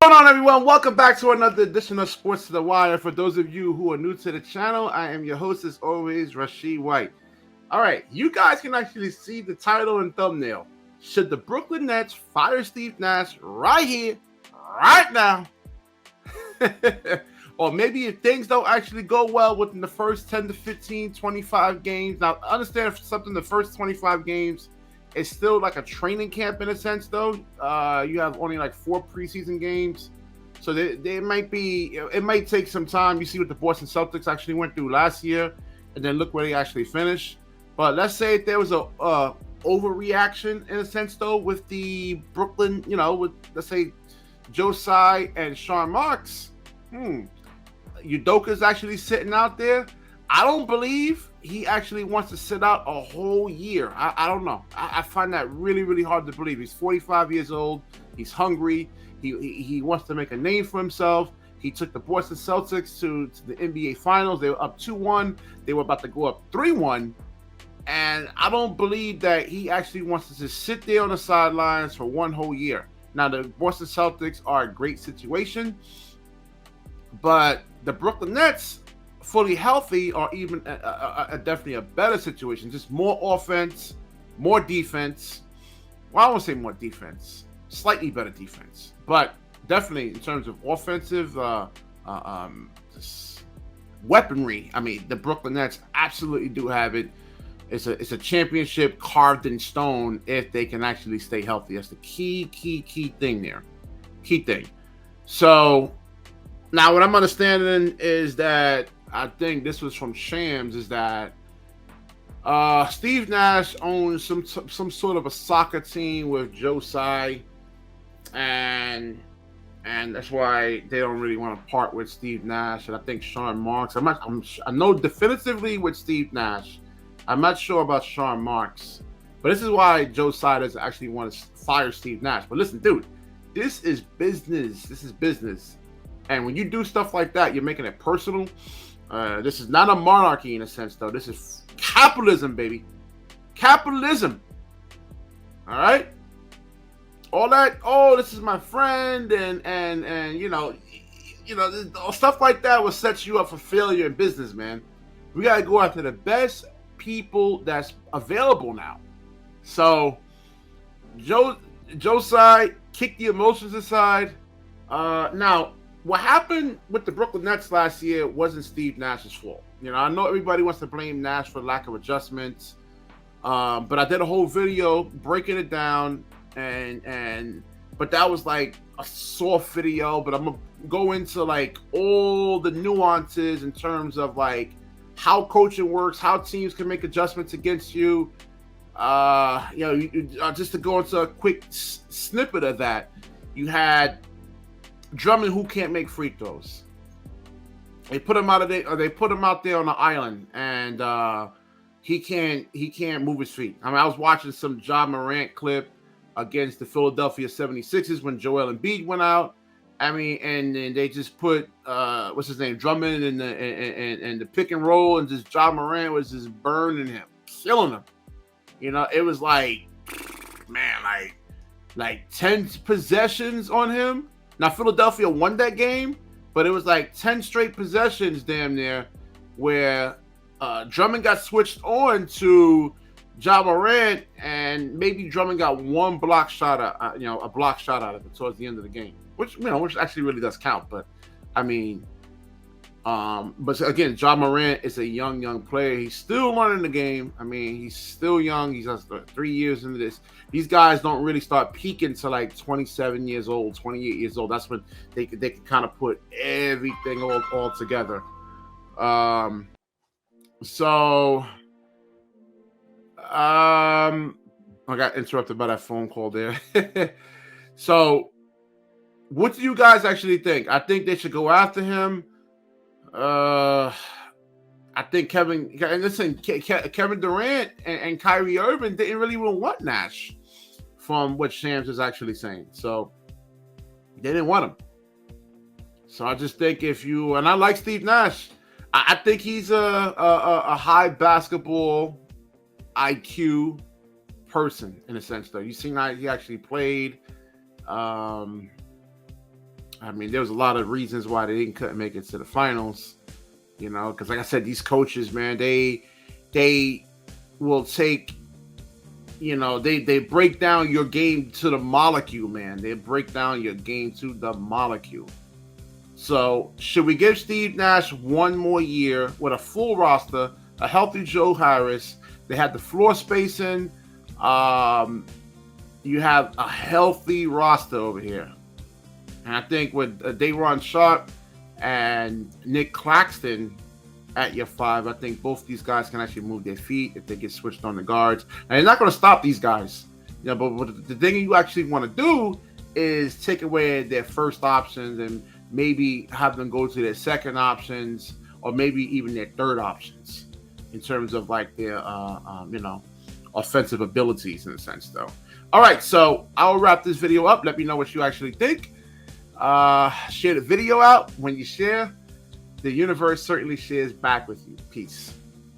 What's going on, everyone? Welcome back to another edition of Sports to the Wire. For those of you who are new to the channel, I am your host, as always, Rashid White. All right, you guys can actually see the title and thumbnail. Should the Brooklyn Nets fire Steve Nash right here, right now? Or maybe if things don't actually go well within the first 10 to 15, 25 games. Now, understand if something the first 25 games is still like a training camp in a sense, though. You have only like 4 preseason games. So they might be, it might take some time. You see what the Boston Celtics actually went through last year, and then look where they actually finished. But let's say if there was a overreaction in a sense, though, with the Brooklyn, with, let's say, Joe Tsai and Sean Marks. Udoka's actually sitting out there. I don't believe he actually wants to sit out a whole year. I don't know. I find that really, really hard to believe. He's 45 years old. He's hungry. He wants to make a name for himself. He took the Boston Celtics to the NBA Finals. They were up 2-1. They were about to go up 3-1. And I don't believe that he actually wants to just sit there on the sidelines for one whole year. Now, the Boston Celtics are a great situation, but the Brooklyn Nets, fully healthy, are even definitely a better situation. Just more offense, more defense. Well, I won't say more defense, slightly better defense, but definitely in terms of offensive weaponry. I mean, the Brooklyn Nets absolutely do have it. It's a championship carved in stone if they can actually stay healthy. That's the key thing there. Key thing. So now what I'm understanding is that, I think this was from Shams, is that Steve Nash owns some sort of a soccer team with Joe Tsai, and that's why they don't really want to part with Steve Nash. And I think Sean Marks. I know definitively with Steve Nash. I'm not sure about Sean Marks, but this is why Joe Tsai doesn't actually want to fire Steve Nash. But listen, dude, this is business. This is business, and when you do stuff like that, you're making it personal. This is not a monarchy in a sense, though. This is capitalism, baby. Capitalism. All right. All that. Oh, this is my friend, and stuff like that will set you up for failure in business, man. We gotta go after the best people that's available now. So, Joe Tsai, kick the emotions aside. Now, what happened with the Brooklyn Nets last year wasn't Steve Nash's fault. I know everybody wants to blame Nash for lack of adjustments, but I did a whole video breaking it down, but that was like a soft video. But I'm gonna go into like all the nuances in terms of like how coaching works, how teams can make adjustments against you. Just to go into a quick snippet of that, you had Drummond, who can't make free throws. They put him out there on the island, and he can't move his feet. I mean, I was watching some Ja Morant clip against the Philadelphia 76ers when Joel Embiid went out. I mean, and then they just put what's his name, Drummond, in the pick and roll, and just Ja Morant was just burning him, killing him. It was like, man, like 10 possessions on him. Now, Philadelphia won that game, but it was like 10 straight possessions damn near where Drummond got switched on to Ja Morant, and maybe Drummond got one block shot, a block shot out of it towards the end of the game, which actually really does count. But I mean, but again, Ja Morant is a young player. He's still learning the game. I mean, he's still young. He's just 3 years into this. These guys don't really start peaking to like 27 years old, 28 years old. That's when they can kind of put everything all together. I got interrupted by that phone call there. So, what do you guys actually think? I think they should go after him. I think Kevin Durant and Kyrie Irving didn't really even want Nash, from what Shams is actually saying. So they didn't want him. So I just think and I like Steve Nash. I think he's a high basketball IQ person in a sense, though. You've seen how he actually played. I mean, there was a lot of reasons why they couldn't make it to the finals. You know, because like I said, these coaches, man, they will take, you know, they break down your game to the molecule, man. They break down your game to the molecule. So should we give Steve Nash one more year with a full roster, a healthy Joe Harris? They had the floor spacing. You have a healthy roster over here. And I think with Day'Ron Sharpe and Nick Claxton at your 5, I think both these guys can actually move their feet if they get switched on the guards. And they're not going to stop these guys. You know, but the thing you actually want to do is take away their first options and maybe have them go to their second options or maybe even their third options in terms of like their, you know, offensive abilities in a sense, though. All right, so I'll wrap this video up. Let me know what you actually think. Share the video out. When you share, the universe certainly shares back with you. Peace.